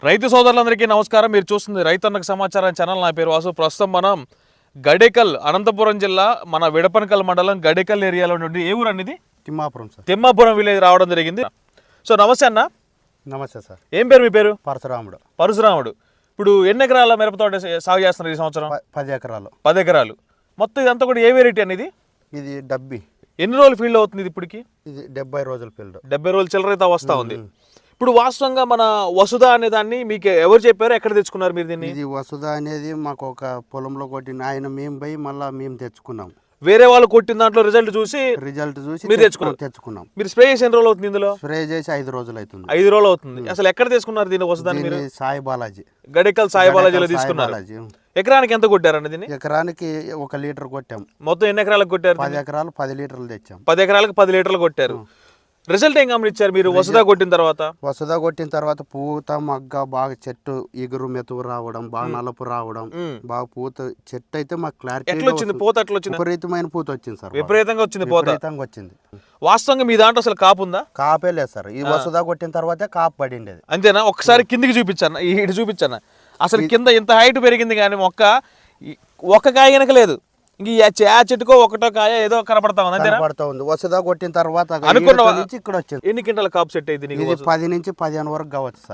రైతు సోదరులందరికీ నమస్కారం. మీరు చూస్తుంది రైతన్నకు సమాచారం ఛానల్. నా పేరు వాసు. ప్రస్తుతం మనం గడేకల్, అనంతపురం జిల్లా, మన విడపనకల్ మండలం గడేకల్ ఏరియాలో నుండి ఏ ఊరు అనేది తిమ్మాపురం సార్. తిమ్మాపురం విలేజ్ రావడం జరిగింది. సో నమస్తే అన్న. నమస్తే సార్. ఏం పేరు మీ పేరు? పరశురాముడు. పరశురాముడు. ఇప్పుడు ఎన్ని ఎకరాల మిరపతోట సాగు చేస్తున్నారు ఈ సంవత్సరం? 10 ఎకరాలు. 10 ఎకరాలు. మొత్తం ఇదంతా కూడా ఏ వెరైటీ అనేది? ఇది డబ్బి. ఎన్ని రోజులు ఫీల్డ్ అవుతుంది ఇది ఇప్పటికి? ఇది 70 రోజుల ఫీల్డ్. 70 రోజులు చిల్లరైతే వస్తూ ఉంది. ఇప్పుడు వాస్తవంగా మన వసుధ అనే దాన్ని మీకు ఎవరు చెప్పారు, ఎక్కడ తెచ్చుకున్నారు మీరు దీన్ని? ఇది వసుధ అనేది మాకు ఒక పొలంలో కొట్టిన ఆయన మేము పోయి మళ్ళీ మేము తెచ్చుకున్నాం. వేరే వాళ్ళు కొట్టిన దాంట్లో రిజల్ట్ చూసి మీరు తెచ్చుకున్నాం. మీరు స్ప్రే చేసి ఎన్ని రోజులు అవుతుంది ఇందులో? స్ప్రే చేసి 5 రోజులు అవుతుంది. 5 రోజులు అవుతుంది. అసలు ఎక్కడ తీసుకున్నారు దీన్ని వసుధాన్ని మీరు? సాయి బాలాజీ, గడేకల్ సాయి బాలాజీలో తీసుకున్నారు. ఎకరానికి ఎంత కొట్టారండి దీన్ని? ఎకరానికి 1 లీటర్ కొట్టాం. మొత్తం ఎన్ని ఎకరాలకు కొట్టారు? 10 ఎకరాలు 10 లీటర్లు తెచ్చాం. 10 ఎకరాలకు 10 లీటర్లు కొట్టారు. రిజల్ట్ ఏం గమనించారు మీరు వసుధ కొట్టిన తర్వాత? వసుధ కొట్టిన తర్వాత పూత మగ్గ బాగా చెట్టు ఎగురు మెతువు రావడం, బాగా నలుపు రావడం, బాగా పూత చెట్టు అయితే మాకు క్లారిటీ. ఎట్లా వచ్చింది పూత? ఎట్లా వచ్చింది? విపరీతమైన పూత వచ్చింది సార్. విపరీతంగా వచ్చింది పూత. విపరీతంగా వచ్చింది. వాస్తవంగా మీ దాంట్లో అసలు కాపు ఉందా? కాపే లేదు సార్. ఈ వసుధ కొట్టిన తర్వాతే కాపు పడిండేది. అంతేనా? ఒకసారి కిందికి చూపించాను, ఇటు చూపించాను. అసలు కింద ఇంత హైట్ పెరిగింది కానీ ఒక్క కాయ వెనక లేదు. ఇంక ఆ చెట్టుకో ఒకటో కాయ ఏదో కనపడతా ఉంది. అంతేనా? కనపడతా ఉంది. వసుధ కొట్టిన తర్వాత అనుకున్న ఇక్కడ వచ్చింది. ఎన్ని క్వింటాల కాపు సెట్ అయింది? ఇది 10 నుంచి 15 వరకు కావచ్చు సార్.